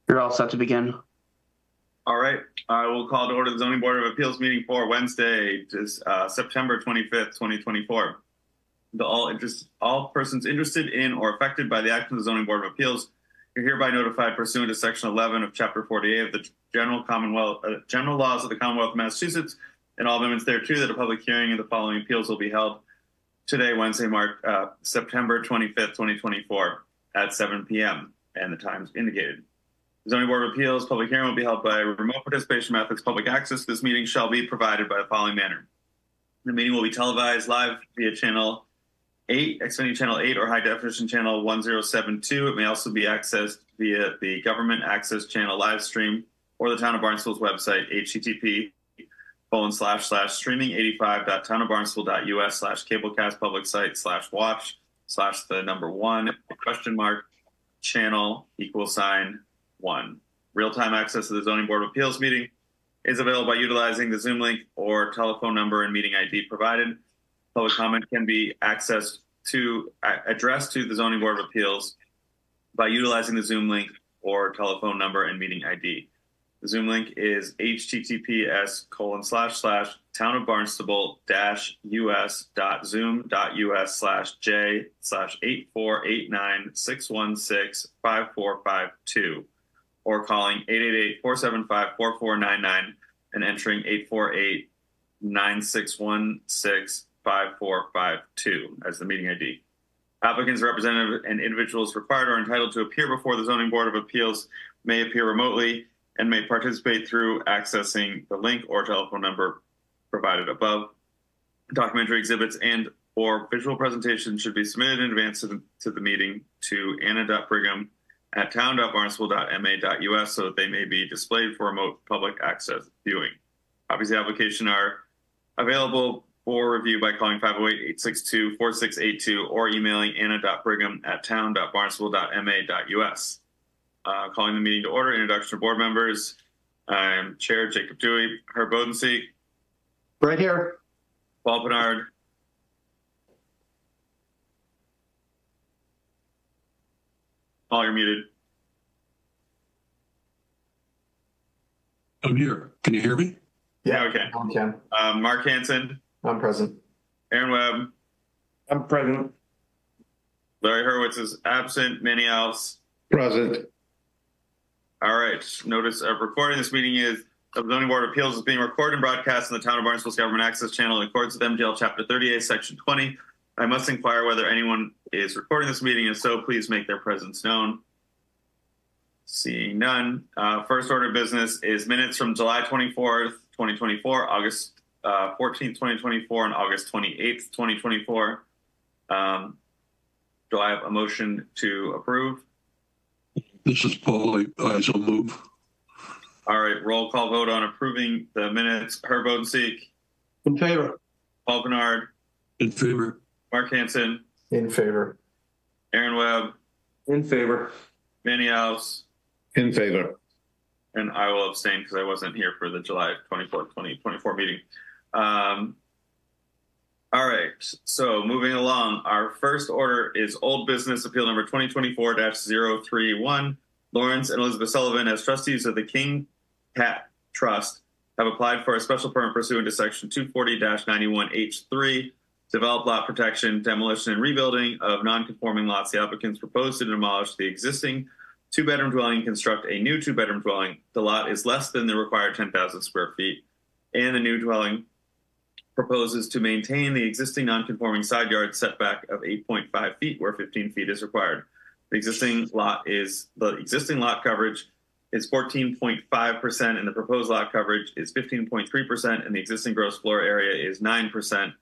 You're all set to begin. All right. I will call to order the Zoning Board of Appeals meeting for Wednesday, September 25th, 2024. All persons interested in or affected by the action of the Zoning Board of Appeals are hereby notified pursuant to Section 11 of Chapter 48 of the General Laws of the Commonwealth of Massachusetts and all amendments thereto that a public hearing of the following appeals will be held today, Wednesday, September 25th, 2024 at 7 p.m. and the times indicated. The Zoning Board of Appeals public hearing will be held by remote participation methods. Public access to this meeting shall be provided by the following manner. The meeting will be televised live via Channel 8, Xfinity Channel 8, or High Definition Channel 1072. It may also be accessed via the Government Access Channel live stream or the Town of Barnstable's website, http://streaming85.townofbarnstable.us/cablecast/public site/watch/the number 1 Real-time access to the Zoning Board of Appeals meeting is available by utilizing the Zoom link or telephone number and meeting ID provided. Public comment can be addressed to the Zoning Board of Appeals by utilizing the Zoom link or telephone number and meeting ID. The Zoom link is https://townofbarnstable-us.zoom.us/j/8489616545 or calling 888-475-4499 and entering 848-9616-5452 as the meeting ID. Applicants, representatives, and individuals required or entitled to appear before the Zoning Board of Appeals may appear remotely and may participate through accessing the link or telephone number provided above. Documentary exhibits and or visual presentations should be submitted in advance to the meeting to anna.brigham@town.barnstable.ma.us so that they may be displayed for remote public access viewing. Copies of the application are available for review by calling 508-862-4682 or emailing anna.brigham@town.barnstable.ma.us. Calling the meeting to order. Introduction of board members. I'm Chair Jacob Dewey. Herb Bodenseek. Right here. Paul Pinard. Paul, you're muted. I'm here. Can you hear me? Yeah, okay. I can. Mark Hansen. I'm present. Aaron Webb. I'm present. Larry Hurwitz is absent. Manny Alves. Present. All right. Notice of recording this meeting of the Zoning Board of Appeals is being recorded and broadcast on the Town of Barnstable's Government Access Channel in accordance with MGL Chapter 38, Section 20. I must inquire whether anyone is recording this meeting. If so, please make their presence known. Seeing none. First order of business is minutes from July 24th, 2024, August 14th, 2024, and August 28th, 2024. Do I have a motion to approve? This is Paul. I shall move. All right. Roll call vote on approving the minutes. Herb Bodenseek. In favor. Paul Pinard. In favor. Mark Hansen. In favor. Aaron Webb. In favor. Manny Alves. In favor. And I will abstain because I wasn't here for the July 24th, 2024 meeting. All right. So moving along, our first order is old business appeal number 2024-031. Lawrence and Elizabeth Sullivan, as trustees of the King Cat Trust, have applied for a special permit pursuant to Section 240-91H3, develop lot protection, demolition, and rebuilding of non-conforming lots. The applicants propose to demolish the existing two-bedroom dwelling and construct a new two-bedroom dwelling. The lot is less than the required 10,000 square feet, and the new dwelling proposes to maintain the existing non-conforming side yard setback of 8.5 feet where 15 feet is required. The existing lot coverage is 14.5%, and the proposed lot coverage is 15.3%, and the existing gross floor area is 9%,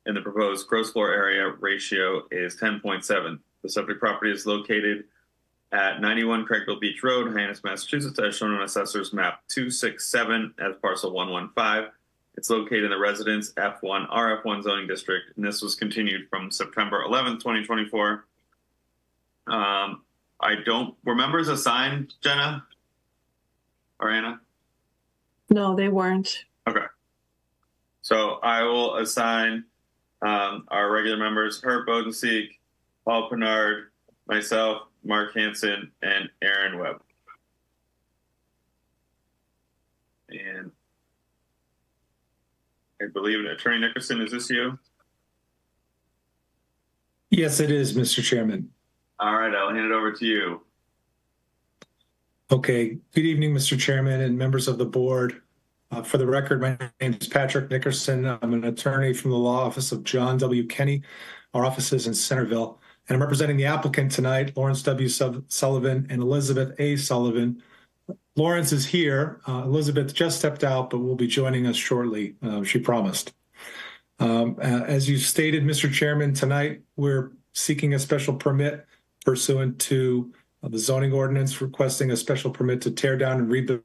and the proposed gross floor area ratio is 10.7. The subject property is located at 91 Craigville Beach Road, Hyannis, Massachusetts, as shown on Assessor's Map 267 as parcel 115. It's located in the Residence F1 RF1 zoning district, and this was continued from September 11th, 2024. Were members assigned, Jenna or Anna? No, they weren't. Okay. So I will assign our regular members, Herb Bodenseek, Paul Pinard, myself, Mark Hansen, and Aaron Webb. And I believe Attorney Nickerson, is this you? Yes, it is, Mr. Chairman. All right, I'll hand it over to you. Okay. Good evening, Mr. Chairman and members of the board. For the record, my name is Patrick Nickerson. I'm an attorney from the law office of John W. Kenney. Our office is in Centerville. And I'm representing the applicant tonight, Lawrence W. Sullivan and Elizabeth A. Sullivan. Lawrence is here. Elizabeth just stepped out, but will be joining us shortly, she promised. As you stated, Mr. Chairman, tonight we're seeking a special permit pursuant to the zoning ordinance, requesting a special permit to tear down and rebuild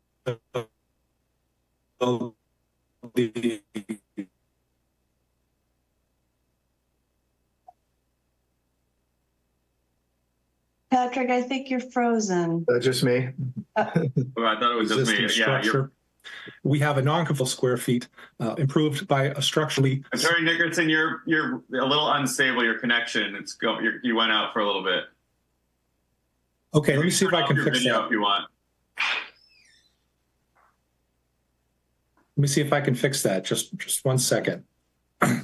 the Patrick, I think you're frozen. Just me? Oh, I thought it was just me. existing Yeah, structure. We have a non-conforming square feet improved by a structurally. Attorney Nickerson, you're a little unstable. Your connection, you went out for a little bit. Okay, let me see if I can Your fix video that. if you want. Let me see if I can fix that. Just 1 second. I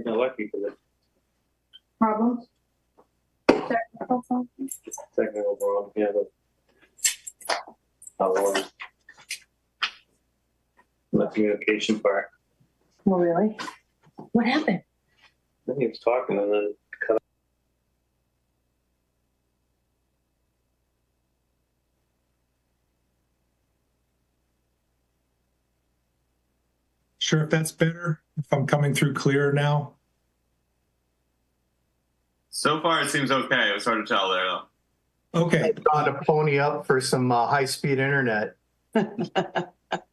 got lucky for this. Problems? Technical problem. Yeah, the communication part. Oh, really? What happened? I think he was talking and then cut. Sure if that's better, if I'm coming through clear now. So far, it seems okay. It's hard to tell there, though. Okay. Got to pony up for some high-speed internet.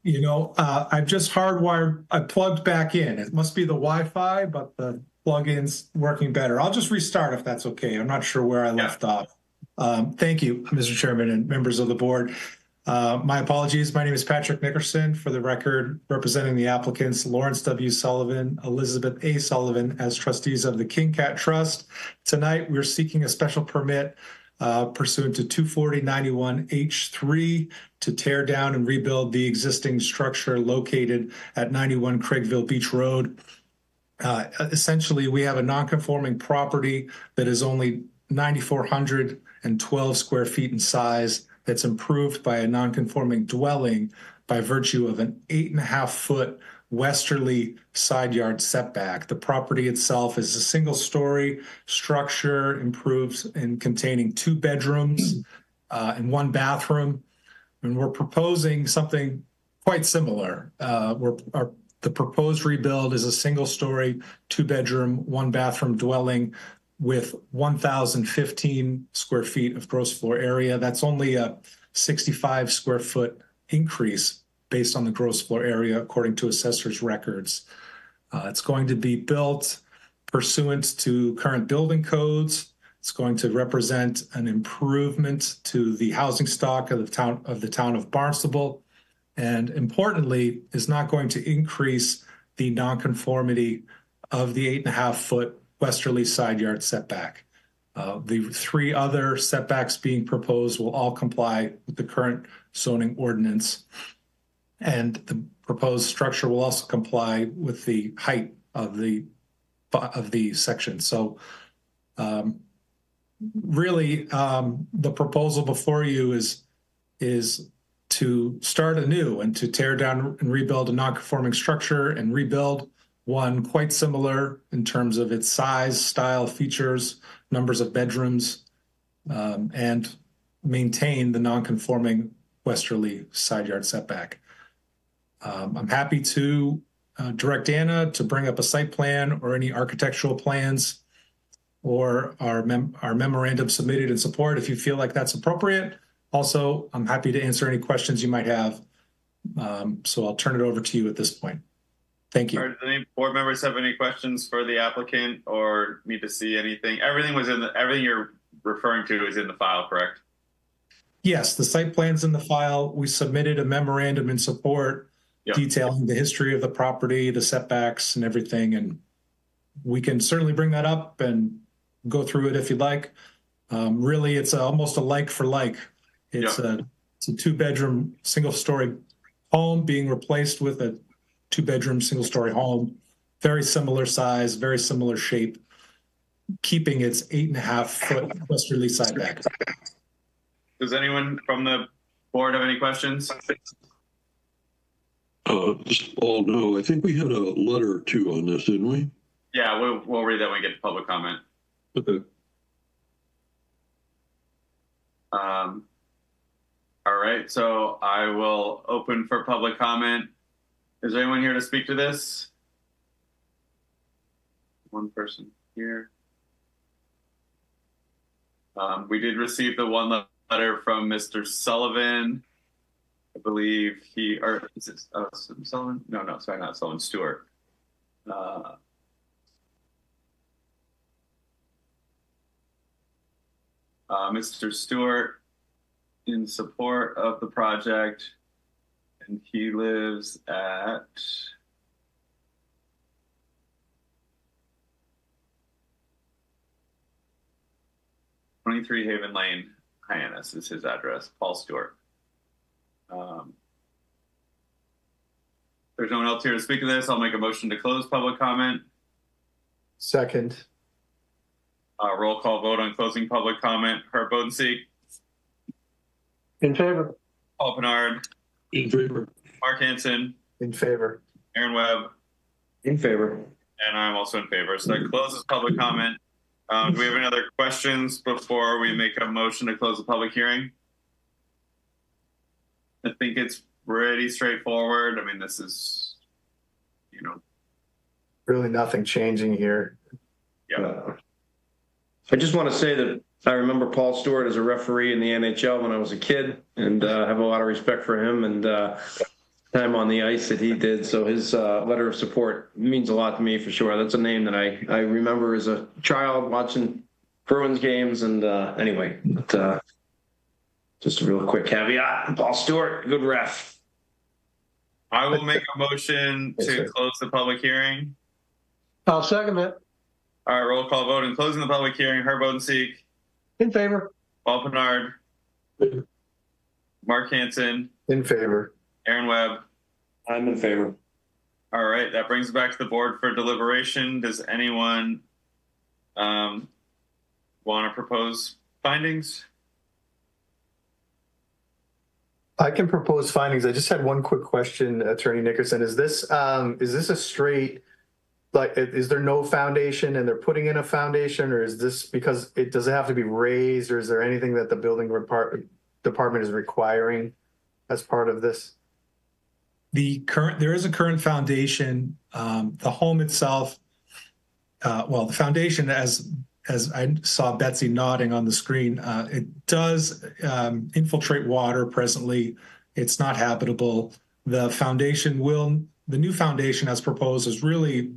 You know, I've just hardwired, I plugged back in. It must be the Wi-Fi, but the plug-in's working better. I'll just restart if that's okay. I'm not sure where I left off. Thank you, Mr. Chairman and members of the board. My apologies. My name is Patrick Nickerson. For the record, representing the applicants, Lawrence W. Sullivan, Elizabeth A. Sullivan as trustees of the King Cat Trust. Tonight, we're seeking a special permit pursuant to 24091H3 to tear down and rebuild the existing structure located at 91 Craigville Beach Road. Essentially, we have a non-conforming property that is only 9,412 square feet in size that's improved by a non-conforming dwelling by virtue of an 8.5-foot westerly side yard setback. The property itself is a single-story structure, improved and containing 2 bedrooms and 1 bathroom. And we're proposing something quite similar. The proposed rebuild is a single-story, 2-bedroom, 1-bathroom dwelling with 1,015 square feet of gross floor area. That's only a 65 square foot increase based on the gross floor area, according to assessor's records. It's going to be built pursuant to current building codes. It's going to represent an improvement to the housing stock of the town of Barnstable, and importantly, is not going to increase the nonconformity of the 8.5-foot westerly side yard setback. The 3 other setbacks being proposed will all comply with the current zoning ordinance. And the proposed structure will also comply with the height of the section. So really, the proposal before you is to start anew and to tear down and rebuild a non-conforming structure and rebuild one quite similar in terms of its size, style, features, numbers of bedrooms, and maintain the non-conforming westerly side yard setback. I'm happy to direct Anna to bring up a site plan or any architectural plans or our memorandum submitted in support if you feel like that's appropriate. Also, I'm happy to answer any questions you might have. So I'll turn it over to you at this point. Thank you. All right, do any board members have any questions for the applicant or need to see anything? Everything you're referring to is in the file, correct? Yes, the site plan's in the file. We submitted a memorandum in support detailing the history of the property, the setbacks and everything. And we can certainly bring that up and go through it if you'd like. Really, it's almost a like for like. It's a 2-bedroom, single-story home being replaced with a 2-bedroom, single-story home. Very similar size, very similar shape, keeping its 8.5-foot westerly side back. Does anyone from the board have any questions? Just Paul, no, I think we had a letter or two on this, didn't we? Yeah, we'll read that when we get to public comment. Okay. All right, so I will open for public comment. Is there anyone here to speak to this? One person here. We did receive the one letter from Mr. Sullivan. I believe is it Sullivan? No, sorry, not Sullivan, Stewart. Mr. Stewart in support of the project, and he lives at "23 Haven Lane, Hyannis" is his address. Paul Stewart. There's no one else here to speak to this. I'll make a motion to close public comment. Second. Roll call vote on closing public comment. Herb Bodenseek. In favor. Paul Pinard. In favor. Mark Hanson. In favor. Aaron Webb. In favor. And I'm also in favor. So that closes public comment. Do we have any other questions before we make a motion to close the public hearing? I think it's pretty straightforward. I mean, this is, Really nothing changing here. yeah. I just want to say that I remember Paul Stewart as a referee in the NHL when I was a kid, and have a lot of respect for him and time on the ice that he did. So his letter of support means a lot to me for sure. That's a name that I remember as a child watching Bruins games. And anyway, but, just a real quick caveat. Paul Stewart, good ref. I will make a motion to close the public hearing. I'll second it. All right, roll call vote in closing the public hearing. Herb Bodenseek. In favor. Paul Pinard. Mark Hanson. In favor. Aaron Webb. I'm in favor. All right, that brings it back to the board for deliberation. Does anyone want to propose findings? I can propose findings. I just had one quick question, Attorney Nickerson. Is this a straight, like, is there no foundation and they're putting in a foundation, or is this because does it have to be raised, or is there anything that the building department is requiring as part of this? There is a current foundation. The home itself, the foundation, as I saw Betsy nodding on the screen, it does infiltrate water presently. It's not habitable. The new foundation as proposed is really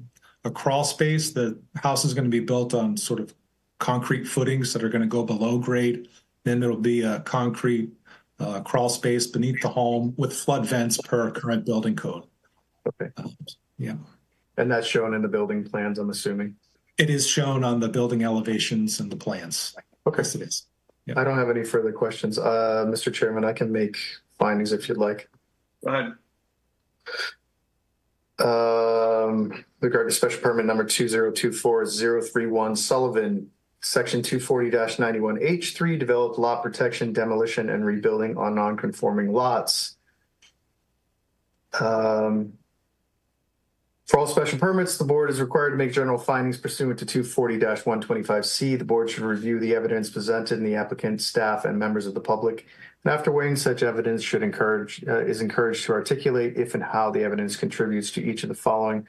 a crawl space. The house is going to be built on sort of concrete footings that are going to go below grade. Then there'll be a concrete crawl space beneath the home with flood vents per current building code. Okay. Yeah. And that's shown in the building plans, I'm assuming? It is shown on the building elevations and the plans. Okay. Yes, it is. Yeah. I don't have any further questions. Mr. Chairman, I can make findings if you'd like. Go ahead. Regarding special permit number 2024031 Sullivan, section 240-91H3, developed lot protection, demolition, and rebuilding on non-conforming lots. For all special permits, the board is required to make general findings pursuant to 240-125C. The board should review the evidence presented and the applicant, staff, and members of the public. And after weighing such evidence, is encouraged to articulate if and how the evidence contributes to each of the following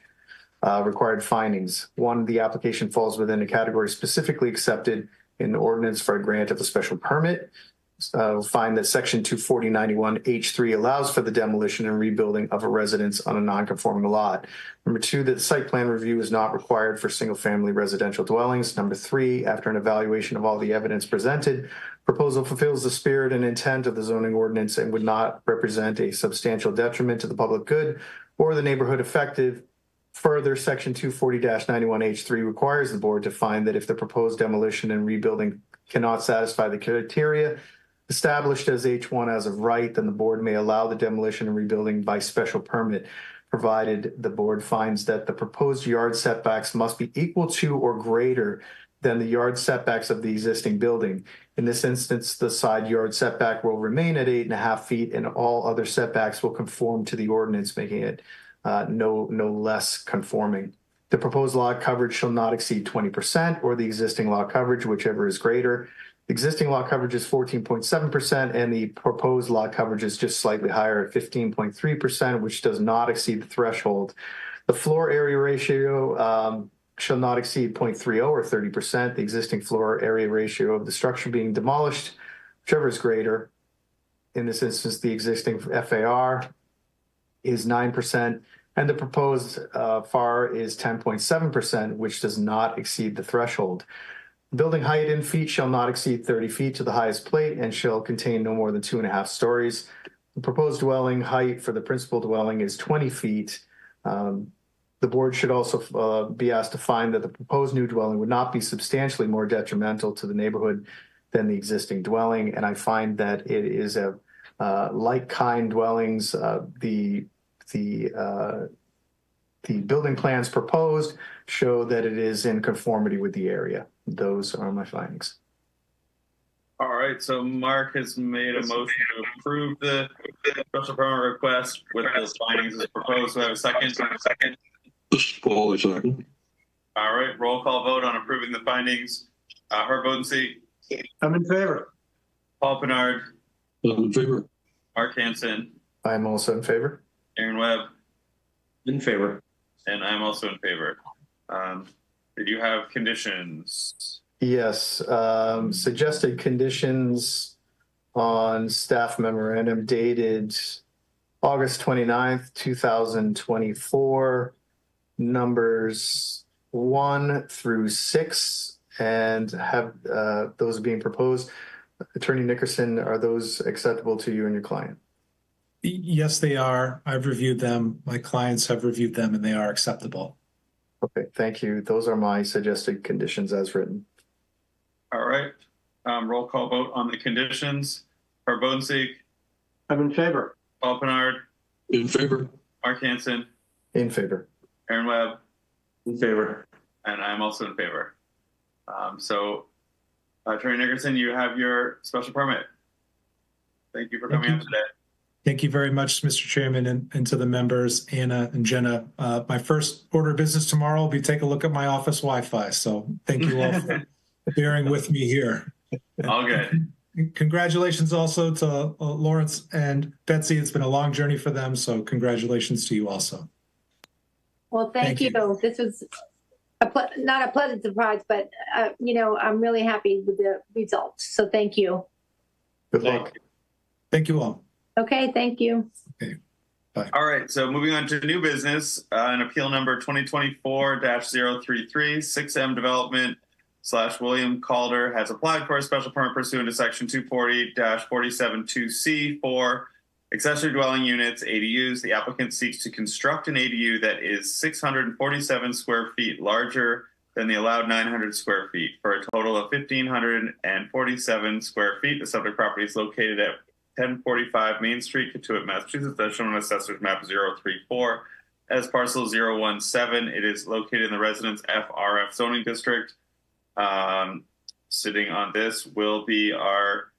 required findings. 1, the application falls within a category specifically accepted in the ordinance for a grant of a special permit. Find that section 240-91H3 allows for the demolition and rebuilding of a residence on a non-conforming lot. Number 2, that site plan review is not required for single-family residential dwellings. Number 3, after an evaluation of all the evidence presented, proposal fulfills the spirit and intent of the zoning ordinance and would not represent a substantial detriment to the public good or the neighborhood affected. Further, section 240-91H3 requires the board to find that if the proposed demolition and rebuilding cannot satisfy the criteria established as H1 as of right, then the board may allow the demolition and rebuilding by special permit, provided the board finds that the proposed yard setbacks must be equal to or greater than the yard setbacks of the existing building. In this instance, the side yard setback will remain at 8.5 feet, and all other setbacks will conform to the ordinance, making it no less conforming. The proposed lot coverage shall not exceed 20%, or the existing lot coverage, whichever is greater. The existing lot coverage is 14.7%, and the proposed lot coverage is just slightly higher at 15.3%, which does not exceed the threshold. The floor area ratio shall not exceed 0.30 or 30%. The existing floor area ratio of the structure being demolished, whichever is greater. In this instance, the existing FAR is 9%, and the proposed FAR is 10.7%, which does not exceed the threshold. Building height in feet shall not exceed 30 feet to the highest plate and shall contain no more than 2.5 stories. The proposed dwelling height for the principal dwelling is 20 feet. The board should also be asked to find that the proposed new dwelling would not be substantially more detrimental to the neighborhood than the existing dwelling. And I find that it is a like-kind dwellings. The building plans proposed show that it is in conformity with the area. Those are my findings. All right, so Mark has made a motion to approve the special permit request with those findings as proposed. Do I have a second? This is Paul, I second. All right, roll call vote on approving the findings. Herb Bodensee, I'm in favor. Paul Pinard, I'm in favor. Mark Hansen, I'm also in favor. Aaron Webb, In favor. and I'm also in favor. Did you have conditions? Yes, suggested conditions on staff memorandum dated August 29th, 2024, numbers 1 through 6, and have those being proposed. Attorney Nickerson, are those acceptable to you and your client? Yes, they are. I've reviewed them. My clients have reviewed them, and they are acceptable. Okay, thank you. Those are my suggested conditions as written. All right, roll call vote on the conditions. Herb Bodensee, I'm in favor. Paul Pinard, In favor. Mark Hansen, In favor. Aaron Webb, In favor. and I'm also in favor. Attorney Nickerson, you have your special permit. Thank you for coming up today. Thank you very much, Mr. Chairman, and to the members, Anna and Jenna. My first order of business tomorrow will be take a look at my office Wi-Fi. So thank you all for bearing with me here. All good. Congratulations also to Lawrence and Betsy. It's been a long journey for them. So congratulations to you also. Well, thank you. This was not a pleasant surprise, but, I'm really happy with the results. So thank you. Good luck. Thank you all. Okay, thank you. Okay. All right, so moving on to new business, an appeal number 2024-033, 6M Development / William Caulder has applied for a special permit pursuant to section 240-472C for accessory dwelling units, ADUs. The applicant seeks to construct an ADU that is 647 square feet larger than the allowed 900 square feet for a total of 1,547 square feet. The subject property is located at 1045 Main Street, Katuitt, Massachusetts, as shown on Assessor's Map 034 as parcel 017. It is located in the Residence FRF zoning district. Sitting on this will be our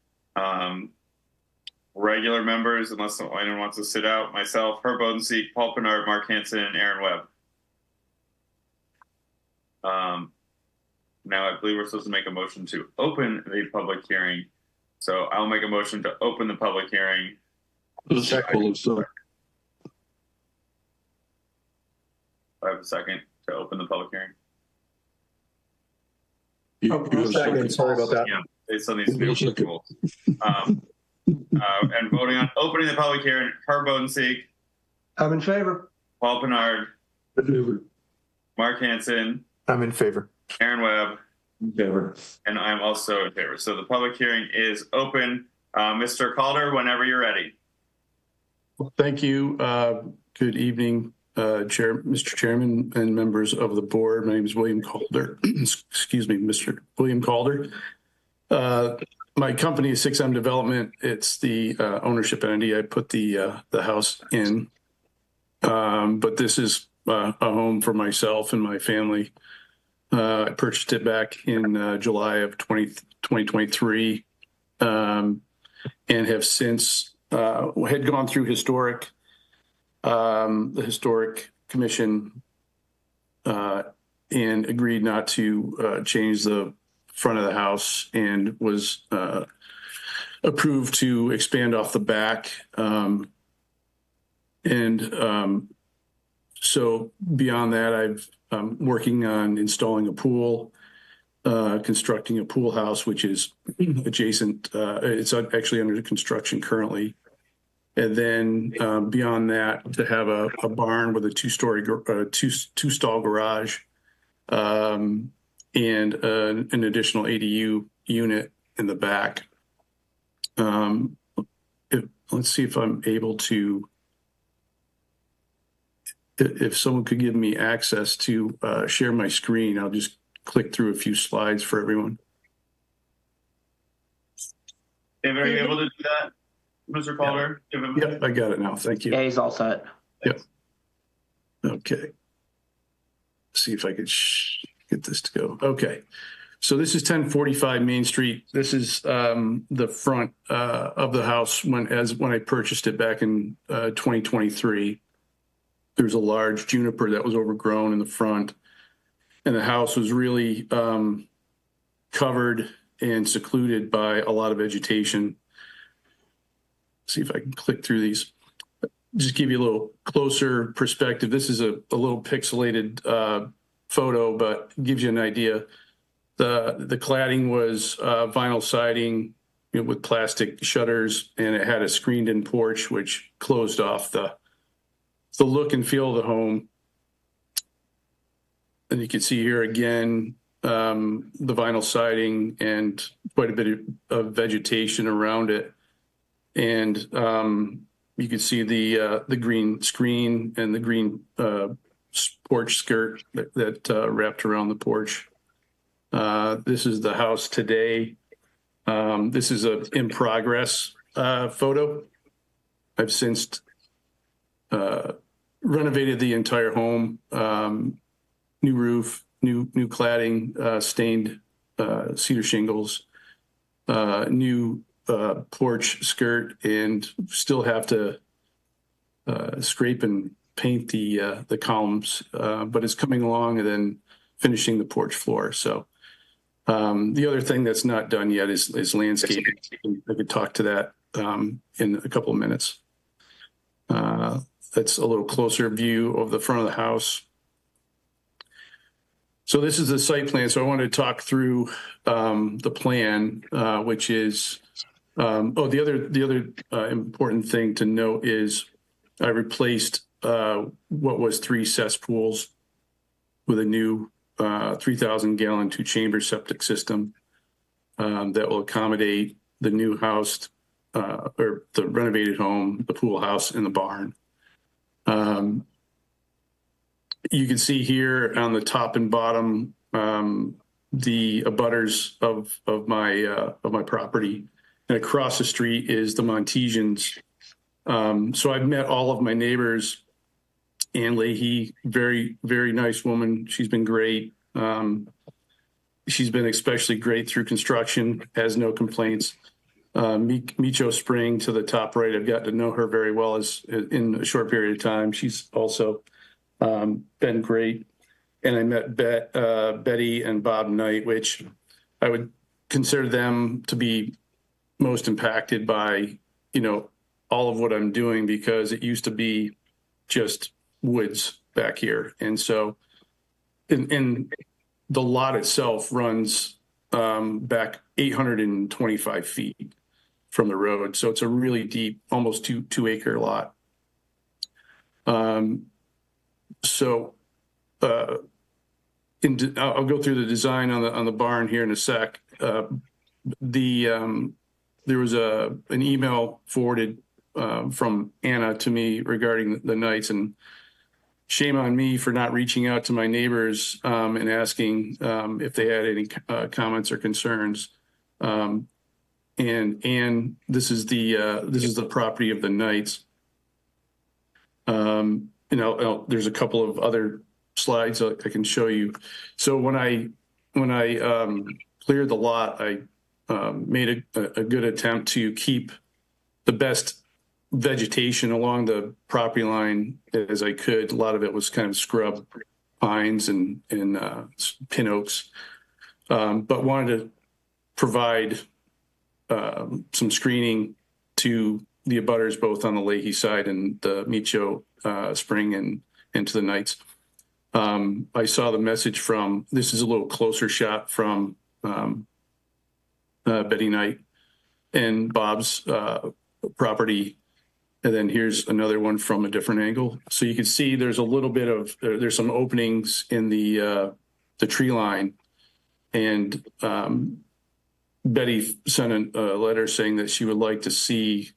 regular members, unless anyone wants to sit out. Myself, Herb Bodensee, Paul Pinard, Mark Hansen, and Aaron Webb. Now I believe we're supposed to make a motion to open the public hearing. So I'll make a motion to open the public hearing. This is Paul, so. I have a second to open the public hearing. Second, sorry about that. Yeah, based on these new rules. And voting on opening the public hearing, Herb Bodensee, I'm in favor. Paul Pinard, In favor. Mark Hansen, I'm in favor. Aaron Webb, In favor. and I'm also in favor. So the public hearing is open. Mr. Caulder, whenever you're ready. Thank you. Good evening, Mr. Chairman and members of the board. My name is William Caulder. Excuse me, Mr. William Caulder. My company is 6M Development. It's the ownership entity. I put the house in, but this is a home for myself and my family. I purchased it back in July of 2023, and have since had gone through the historic commission, and agreed not to change the front of the house, and was approved to expand off the back. So beyond that, I'm working on installing a pool, constructing a pool house, which is adjacent. It's actually under construction currently. And then beyond that, to have a barn with a two-stall garage, and an additional ADU unit in the back. Let's see if I'm able to, if someone could give me access to share my screen, I'll just click through a few slides for everyone. David, are you able to do that, Mr. Caulder? Yep, I got it now. Thank you. Yeah, he's all set. Yep. Okay. See if I could get this to go. Okay. So this is 1045 Main Street. This is the front of the house when I purchased it back in 2023. There's a large juniper that was overgrown in the front, and the house was really covered and secluded by a lot of vegetation. See if I can click through these. Just give you a little closer perspective. This is a little pixelated photo, but gives you an idea. The cladding was vinyl siding, with plastic shutters, and it had a screened-in porch which closed off the look and feel of the home. And you can see here again the vinyl siding and quite a bit of vegetation around it. And you can see the green screen and the green porch skirt that wrapped around the porch. This is the house today. This is a in progress photo. I've since renovated the entire home, new roof, new cladding, stained cedar shingles, new porch skirt, and still have to scrape and paint the columns, but it's coming along, and then finishing the porch floor. So the other thing that's not done yet is landscaping. I could talk to that in a couple of minutes. That's a little closer view of the front of the house. So this is the site plan. So I wanted to talk through the plan, which is, the other important thing to note is I replaced what was 3 cesspools with a new 3,000 gallon 2-chamber septic system that will accommodate the new house, or the renovated home, the pool house, and the barn. You can see here on the top and bottom the abutters of my property, and across the street is the Montesians. So I've met all of my neighbors. Ann Leahy, very, very nice woman. She's been great. She's been especially great through construction, has no complaints. Micho Spring to the top right, I've got to know her very well in a short period of time. She's also been great. And I met Betty and Bob Knight, which I would consider them to be most impacted by, all of what I'm doing, because it used to be just woods back here. And so and the lot itself runs back 825 feet from the road. So it's a really deep, almost two acre lot. I'll go through the design on the barn here in a sec. There was an email forwarded from Anna to me regarding the Knights, and shame on me for not reaching out to my neighbors and asking if they had any comments or concerns. And this is the property of the Knights. There's a couple of other slides I can show you. So when I cleared the lot, I made a good attempt to keep the best vegetation along the property line as I could. A lot of it was kind of scrub pines and pin oaks, but wanted to provide some screening to the abutters both on the Leahy side and the Micho Spring and into the Knights. I saw the message from, this is a little closer shot from Betty Knight and Bob's property. And then here's another one from a different angle. So you can see there's a little bit of, there's some openings in the tree line. And Betty sent a letter saying that she would like to see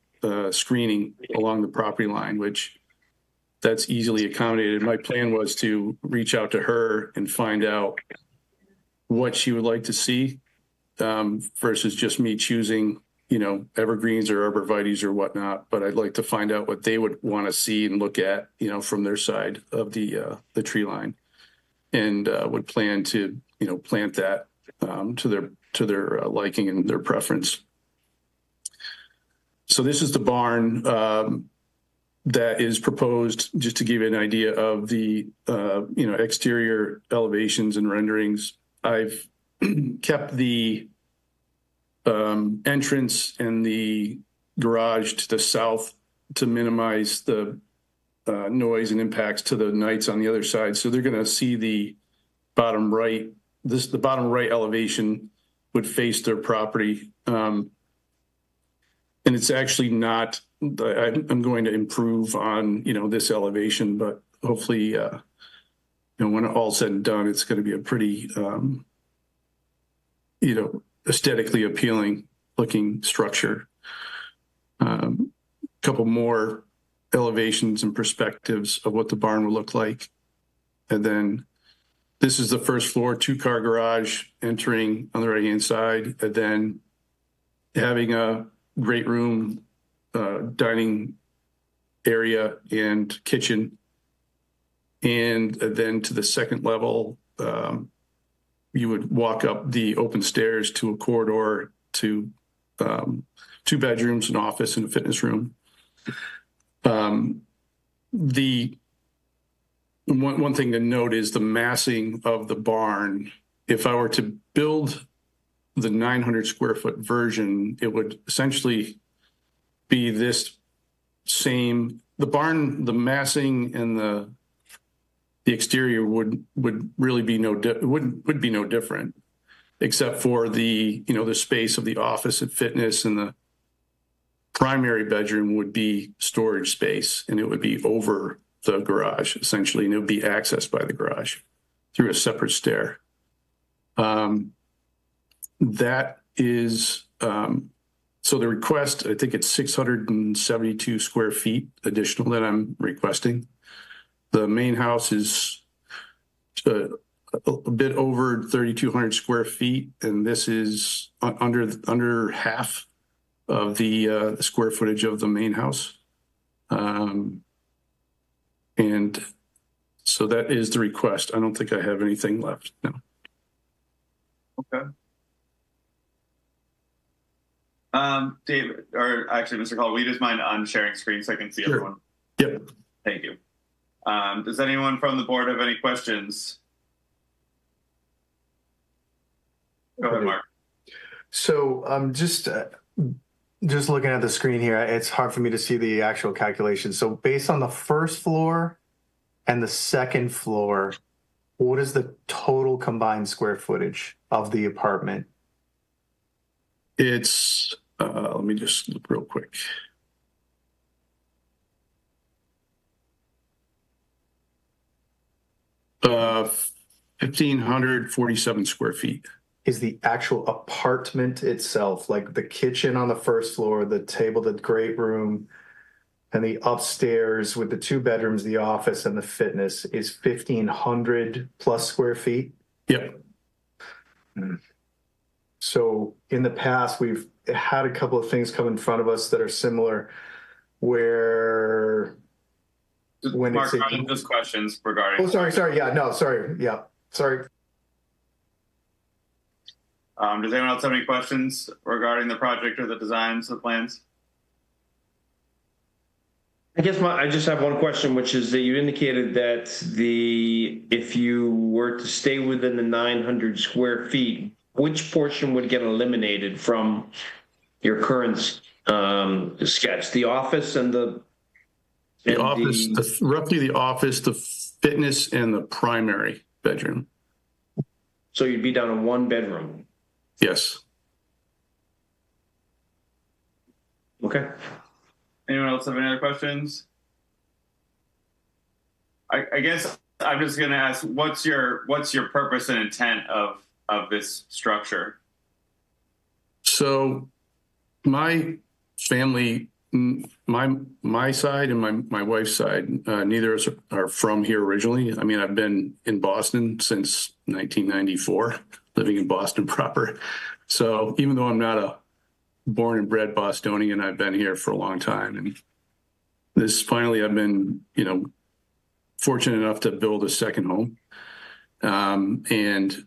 screening along the property line, which that's easily accommodated. My plan was to reach out to her and find out what she would like to see versus just me choosing, evergreens or arborvitaes or whatnot. But I'd like to find out what they would want to see and look at, from their side of the tree line, and would plan to, plant that to their liking and their preference. So this is the barn that is proposed, just to give you an idea of the exterior elevations and renderings. I've kept the entrance and the garage to the south to minimize the noise and impacts to the Knights on the other side. So they're going to see the bottom right. The bottom right elevation would face their property. And it's actually not, I'm going to improve on, this elevation, but hopefully, when all's said and done, it's going to be a pretty, aesthetically appealing looking structure. Couple more elevations and perspectives of what the barn would look like. And then this is the first floor, 2-car garage entering on the right-hand side, and then having a great room, dining area and kitchen. And then to the second level, you would walk up the open stairs to a corridor to 2 bedrooms, an office, and a fitness room. The one thing to note is the massing of the barn. If I were to build the 900 square foot version, it would essentially be this same, the barn, the massing and the exterior would really be would be no different, except for the, the space of the office and fitness, and the primary bedroom would be storage space, and it would be over the garage essentially, and it would be accessed by the garage through a separate stair. That is, so the request, I think it's 672 square feet additional that I'm requesting. The main house is a bit over 3,200 square feet, and this is under half of the square footage of the main house. And so that is the request. I don't think I have anything left. No. Okay. David, or actually, Mr. Caulder, will you just mind unsharing screen so I can see everyone? Yep. Thank you. Does anyone from the board have any questions? Go ahead, Mark. So just looking at the screen here, it's hard for me to see the actual calculation. So based on the first floor and the second floor, what is the total combined square footage of the apartment? It's, let me just look real quick. Uh, 1,547 square feet. Is the actual apartment itself, like the kitchen on the first floor, the table, the great room, And the upstairs with the 2 bedrooms, the office and the fitness is 1,500 plus square feet. Yep. So in the past, we've had a couple of things come in front of us that are similar where when Mark, it's just questions regarding. Oh, sorry. Yeah, no, sorry. Yeah, sorry. Does anyone else have any questions regarding the project or the designs, the plans? I guess I just have one question, which is that you indicated that if you were to stay within the 900 square feet, which portion would get eliminated from your current sketch? The office and roughly the office, the fitness, and the primary bedroom. So you'd be down to 1 bedroom. Yes. Okay. Anyone else have any other questions? I guess I'm just going to ask, what's your purpose and intent of this structure? So my family, my side and my wife's side, neither of us are from here originally. I mean, I've been in Boston since 1994, living in Boston proper. So even though I'm not a born and bred Bostonian, I've been here for a long time. And I've been, fortunate enough to build a second home. And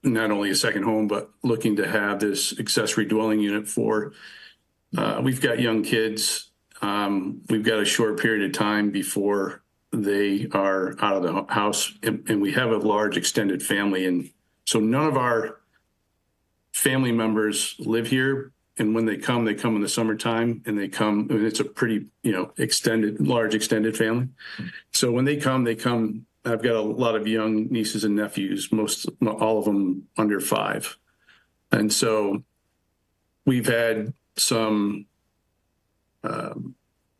not only a second home, but looking to have this accessory dwelling unit for, we've got young kids. We've got a short period of time before they are out of the house, and we have a large extended family. And so none of our family members live here. And when they come in the summertime, and it's a pretty, large extended family. So when they come, I've got a lot of young nieces and nephews, all of them under 5. And so we've had some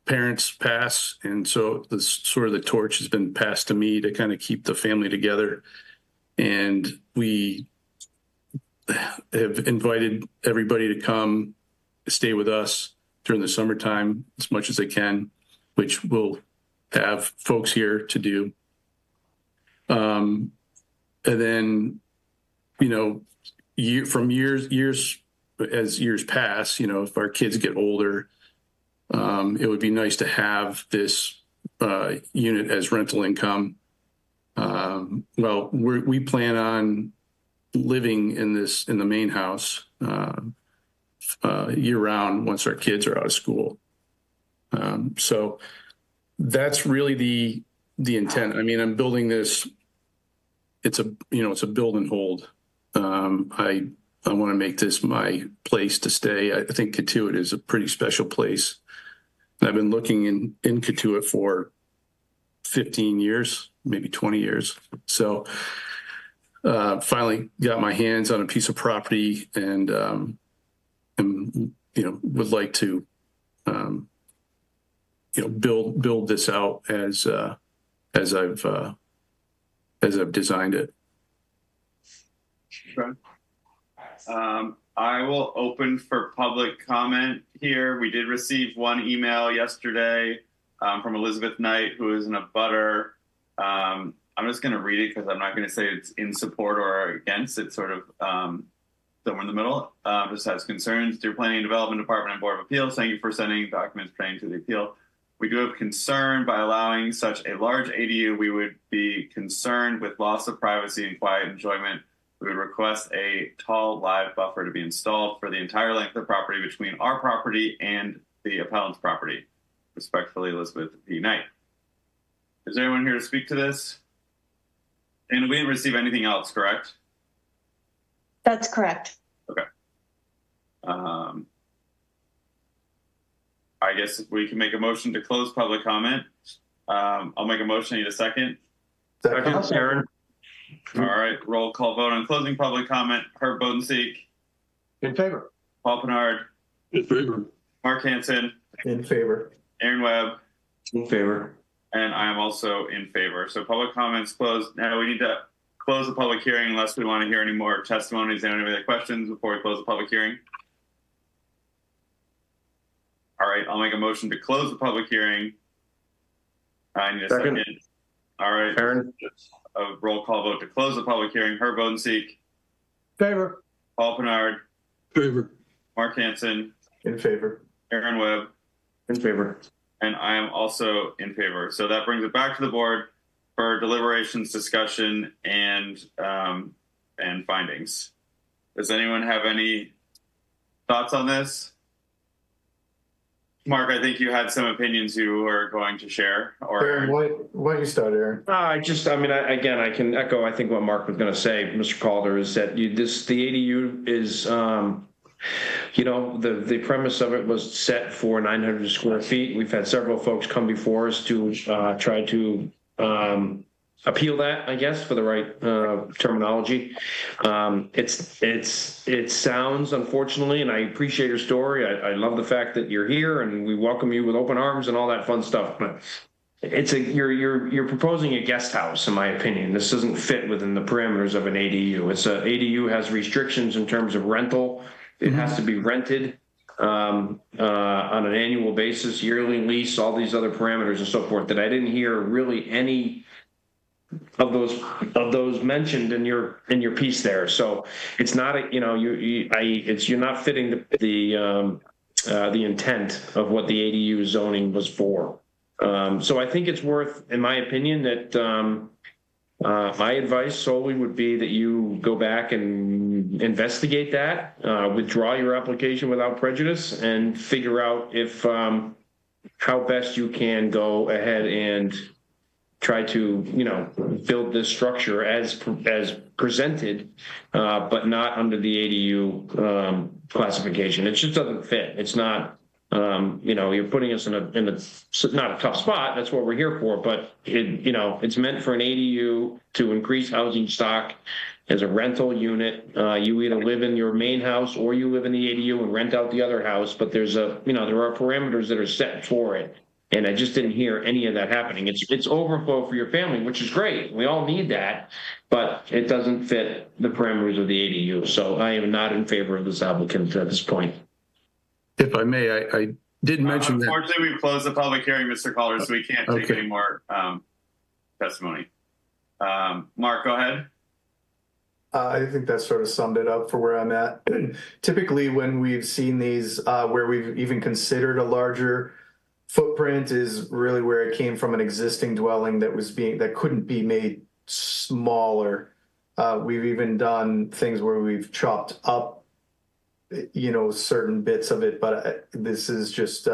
parents pass. And so the torch has been passed to me to kind of keep the family together. And we have invited everybody to come stay with us during the summertime as much as they can, which we'll have folks here to do. And then, from years as years pass, if our kids get older, it would be nice to have this unit as rental income. We plan on living in the main house year round once our kids are out of school. So that's really the intent. I mean, I'm building this. It's a build and hold. I want to make this my place to stay. I think Cotuit is a pretty special place. And I've been looking in Cotuit for 15 years, maybe 20 years. So finally got my hands on a piece of property and would like to build this out as I've designed it. Okay. I will open for public comment here. We did receive one email yesterday from Elizabeth Knight, who is an abutter. I'm just going to read it because I'm not going to say it's in support or against. It's sort of somewhere in the middle. Just has concerns. Dear Planning and Development Department and Board of Appeals, thank you for sending documents pertaining to the appeal. We do have concern by allowing such a large ADU. We would be concerned with loss of privacy and quiet enjoyment. We would request a tall live buffer to be installed for the entire length of the property between our property and the appellant's property. Respectfully, Elizabeth P. Knight. Is there anyone here to speak to this? And we didn't receive anything else, correct? That's correct. Okay. I guess we can make a motion to close public comment. I'll make a motion. I need a second. Second, Aaron. All right. Roll call vote on closing public comment. Herb Bodenseek. In favor. Paul Pinard. In favor. Mark Hansen. In favor. Aaron Webb. In favor. And I am also in favor. So public comments closed. Now we need to close the public hearing unless we want to hear any more testimonies and any other questions before we close the public hearing. All right, I'll make a motion to close the public hearing. I need a second. All right, Aaron? A roll call vote to close the public hearing. Herb Bodenseek, Favor. Paul Pinard, Favor. Mark Hanson, In favor. Aaron Webb, In favor. and I am also in favor. So that brings it back to the board for deliberations, discussion, and findings. Does anyone have any thoughts on this? Mark, I think you had some opinions you were going to share. Or Aaron, why don't you start, Aaron? I can echo, I think what Mark was going to say, Mr. Caulder, is that the ADU is, the premise of it was set for 900 square feet. We've had several folks come before us to try to appeal that, I guess, for the right terminology. It sounds, unfortunately, and I appreciate your story. I love the fact that you're here and we welcome you with open arms and all that fun stuff. But you're proposing a guest house, in my opinion. This doesn't fit within the parameters of an ADU. ADU has restrictions in terms of rental. It has to be rented on an annual basis, yearly lease, all these other parameters and so forth that I didn't hear really any of those mentioned in your piece there. So it's not you're not fitting the intent of what the ADU zoning was for. So I think it's worth, in my opinion, that my advice solely would be that you go back and investigate that, withdraw your application without prejudice, and figure out if how best you can go ahead and try to, build this structure as presented, but not under the ADU classification. It just doesn't fit. It's not, you're putting us in a not a tough spot. That's what we're here for. But it's meant for an ADU to increase housing stock as a rental unit. You either live in your main house or you live in the ADU and rent out the other house. But there are parameters that are set for it. And I just didn't hear any of that happening. It's overflow for your family, which is great. We all need that, but it doesn't fit the parameters of the ADU. So I am not in favor of this applicant at this point. If I may, I did mention that. Unfortunately, we've closed the public hearing, Mr. Caulder, so we can't take any more testimony. Mark, go ahead. I think that sort of summed it up for where I'm at. Typically, when we've seen these, where we've even considered a larger footprint, is really where it came from an existing dwelling that couldn't be made smaller. We've even done things where we've chopped up, certain bits of it, but this is just,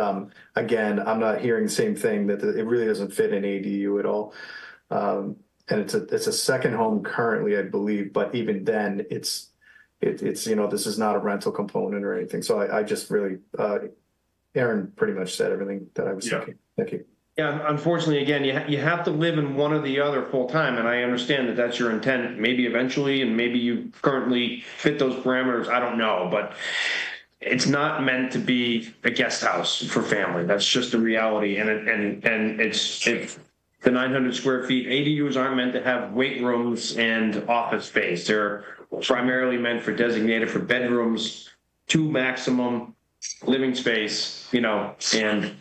again, I'm not hearing the same thing, that it really doesn't fit an ADU at all. And it's a second home currently, I believe, but even then it's this is not a rental component or anything. So I just really, Aaron pretty much said everything that I was thinking. Thank you. Yeah, unfortunately, again, you have to live in one or the other full time, and I understand that that's your intent. Maybe eventually, and maybe you currently fit those parameters. I don't know, but it's not meant to be a guest house for family. That's just the reality, and it's the 900 square feet. ADUs aren't meant to have weight rooms and office space. They're primarily meant for designated for bedrooms, 2 maximum living space, and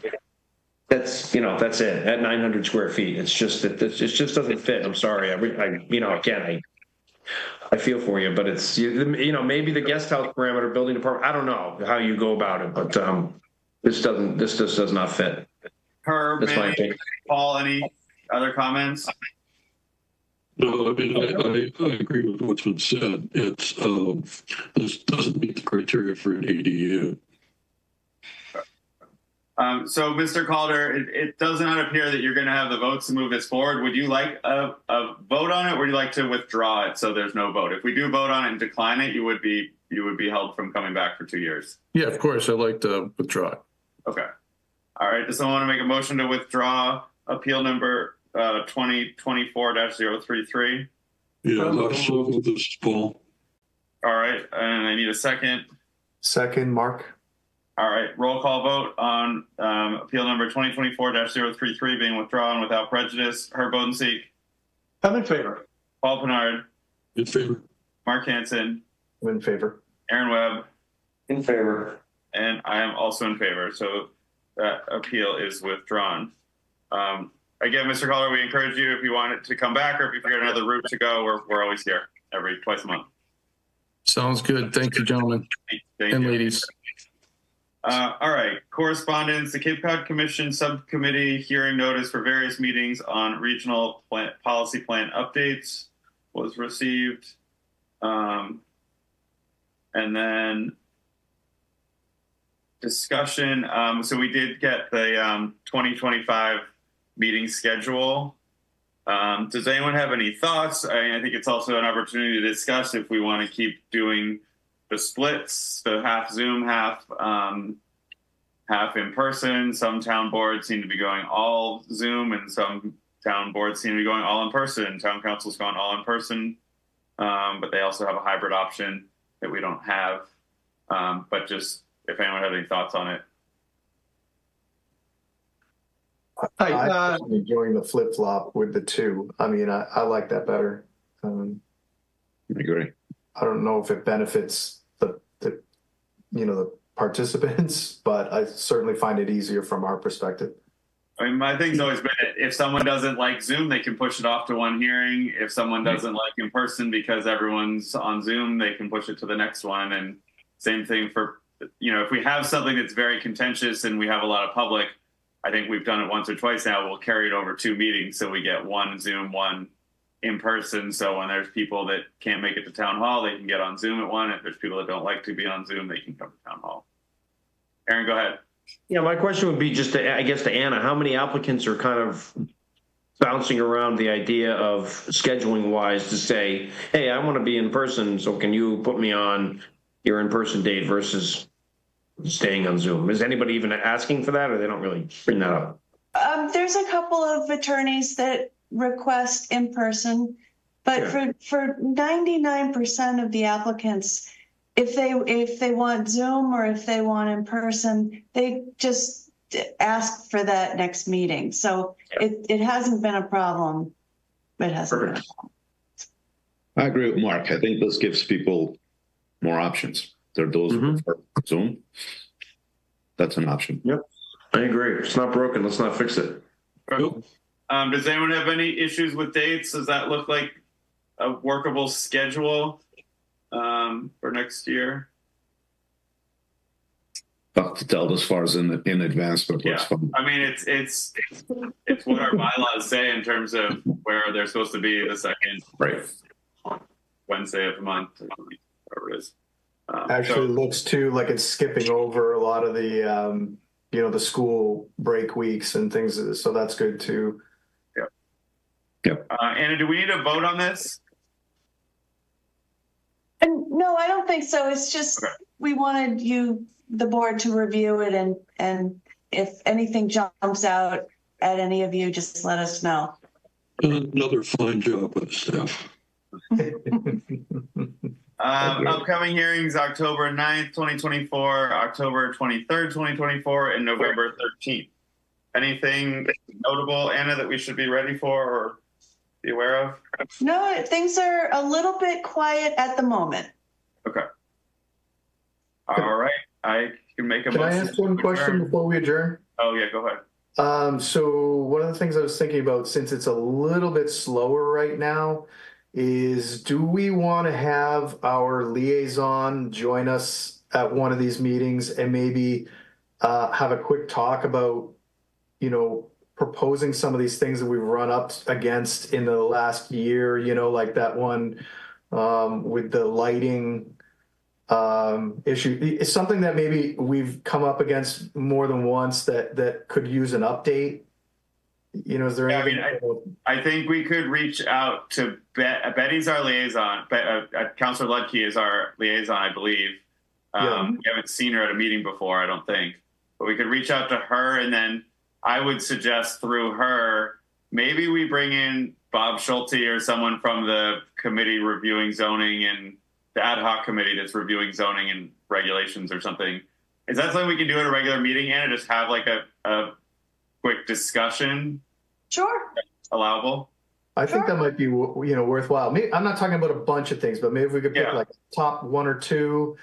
that's it at 900 square feet. It's just that it just doesn't fit. I'm sorry. I feel for you, but it's, maybe the guest house parameter, building department, I don't know how you go about it, but this just does not fit. Herb, that's my opinion. Paul, any other comments? No, I mean, I agree with what's been said. It's this doesn't meet the criteria for an ADU. So, Mr. Caulder, it does not appear that you're going to have the votes to move this forward. Would you like a vote on it, or would you like to withdraw it so there's no vote? If we do vote on it and decline it, you would be held from coming back for 2 years. Yeah, of course. I'd like to withdraw it. Okay. All right. Does someone want to make a motion to withdraw appeal number 2024-033? Yeah, let's move this, Paul. All right. And I need a second. Second, Mark. All right, roll call vote on appeal number 2024-033 being withdrawn without prejudice. Herb Bodenseek. I'm in favor. Paul Pinard. In favor. Mark Hanson. I'm in favor. Aaron Webb. In favor. And I am also in favor. So that appeal is withdrawn. Again, Mr. Caulder, we encourage you if you want it to come back or if you figure another route to go, we're always here twice a month. Sounds good. Thank you, gentlemen and ladies. All right, correspondence. The Cape Cod Commission Subcommittee hearing notice for various meetings on regional policy plan updates was received. And then discussion. So we did get the 2025 meeting schedule. Does anyone have any thoughts? I think it's also an opportunity to discuss if we want to keep doing the splits, the half Zoom, half in person. Some town boards seem to be going all Zoom, and some town boards seem to be going all in person. Town council's gone all in person, but they also have a hybrid option that we don't have. But just if anyone had any thoughts on it. I'm enjoying the flip flop with the two. I mean, I like that better. I agree. I don't know if it benefits the participants, but I certainly find it easier from our perspective. I mean, my thing's always been if someone doesn't like Zoom, they can push it off to one hearing. If someone doesn't like in person because everyone's on Zoom, they can push it to the next one. And same thing for, if we have something that's very contentious and we have a lot of public, I think we've done it once or twice now, we'll carry it over 2 meetings. So we get one Zoom, one in person. So when there's people that can't make it to town hall, they can get on Zoom at one. If there's people that don't like to be on Zoom, they can come to town hall. Aaron, go ahead. Yeah, my question would be just to Anna, how many applicants are kind of bouncing around the idea of scheduling wise to say, hey, I want to be in person. So can you put me on your in-person date versus staying on Zoom? Is anybody even asking for that, or they don't really bring that up? There's a couple of attorneys that request in person, but for 99% of the applicants, if they want Zoom or if they want in person, they just ask for that next meeting. So it hasn't been a problem. It hasn't been a problem. I agree with Mark. I think this gives people more options. There are those who prefer Zoom. That's an option. Yep, I agree. It's not broken. Let's not fix it. Does anyone have any issues with dates? Does that look like a workable schedule for next year? Tough to tell as far as in advance, but Yeah, what's fun. I mean it's what our bylaws say in terms of where they're supposed to be the second Wednesday of the month, or whatever it is. Actually, looks too like it's skipping over a lot of the the school break weeks and things, so that's good too. Yep. Anna, do we need to vote on this? And no, I don't think so. It's just we wanted the board, to review it, and if anything jumps out at any of you, just let us know. Another fine job by the staff. Upcoming hearings, October 9th, 2024, October 23rd, 2024, and November 13th. Anything notable, Anna, that we should be ready for or be aware of? No, things are a little bit quiet at the moment. Okay. All right. I can make a motion. Can I ask one question before we adjourn? Oh, yeah, go ahead. So one of the things I was thinking about, since it's a little bit slower right now, is do we want to have our liaison join us at one of these meetings and maybe have a quick talk about, proposing some of these things that we've run up against in the last year, like that one with the lighting issue. It's something that maybe we've come up against more than once that could use an update. Is there anything? I think we could reach out to Betty's our liaison. Councilor Ludke is our liaison, I believe. We haven't seen her at a meeting before, I don't think. But we could reach out to her, and then I would suggest through her, maybe we bring in Bob Schulte or someone from the committee reviewing zoning and the ad hoc committee that's reviewing zoning and regulations or something. Is that something we can do at a regular meeting, Anna? Just have like a quick discussion? Sure. Allowable? I think that might be, worthwhile. I'm not talking about a bunch of things, but maybe if we could pick like top 1 or 2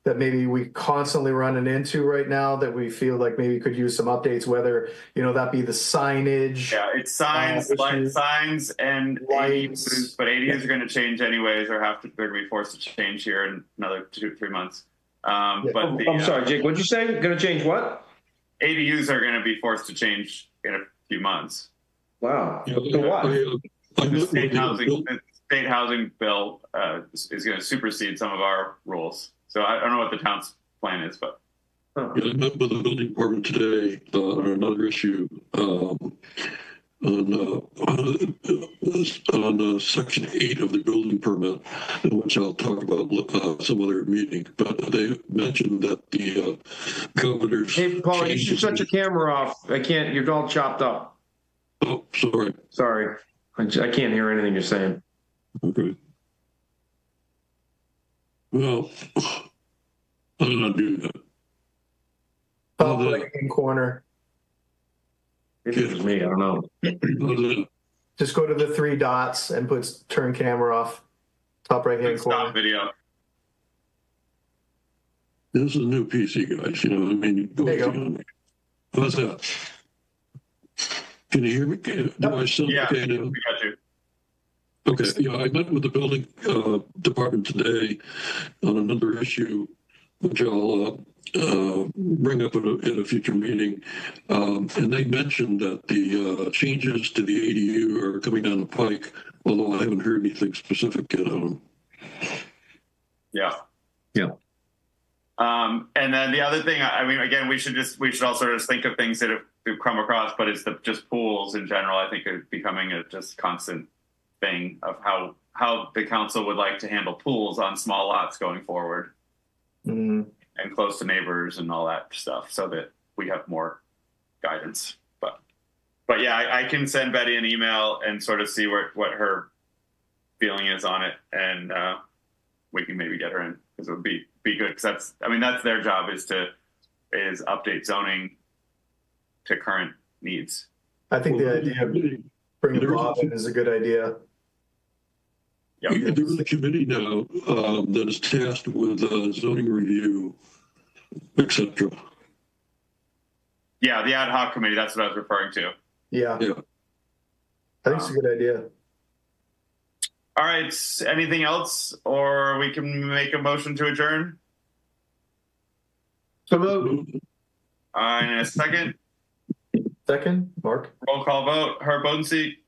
that maybe we constantly running into right now that we feel like maybe could use some updates, whether, that be the signage. Yeah, it's signs, light signs, and lights. ADUs, but ADUs are going to change anyways, or they're going to be forced to change here in another 2-3 months. But I'm sorry, Jake, what'd you say? Going to change what? ADUs are going to be forced to change in a few months. Wow. Yeah, So what? The state housing bill is going to supersede some of our rules. So I don't know what the town's plan is, but. Yeah, I met with the building department today on another issue on Section 8 of the building permit, which I'll talk about some other meeting. But they mentioned that the governor's. Hey, Paul, you should shut your camera off. I can't. You're all chopped up. Oh, sorry. Sorry, I can't hear anything you're saying. Okay. Well, I did not do that. Top right-hand corner. Maybe it was me. I don't know. Just go to the 3 dots and turn camera off. Top right-hand corner. Stop video. This is a new PC, guys. There you go. How's that? Can you hear me? Do I sound okay now? We got you. Okay, yeah, I met with the building department today on another issue, which I'll bring up in a future meeting. And they mentioned that the changes to the ADU are coming down the pike, although I haven't heard anything specific yet on them. Yeah. Yeah. And then the other thing, again, we should also just think of things that have come across, but it's just pools in general, I think, are becoming a just constant thing of how the council would like to handle pools on small lots going forward. Mm-hmm. And close to neighbors and all that stuff, so that we have more guidance. But yeah, I can send Betty an email and sort of see what her feeling is on it, and we can maybe get her in, because it would be good, because that's their job is update zoning to current needs. I think the idea of bringing Bob in is a good idea. Yep. There is a committee now that is tasked with zoning review, etc. Yeah, the ad hoc committee, that's what I was referring to. Yeah. I think it's a good idea. All right, anything else, or we can make a motion to adjourn? So moved. And a second? Second, Mark. Roll call vote. Herb Bodenseat.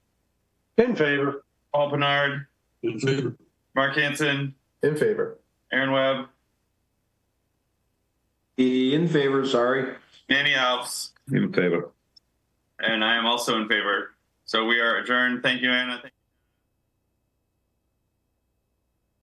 In favor. Paul Bernard. In favor. Mark Hansen. In favor. Aaron Webb. In favor, sorry. Danny Alves. In favor. And I am also in favor. So we are adjourned. Thank you, Anna.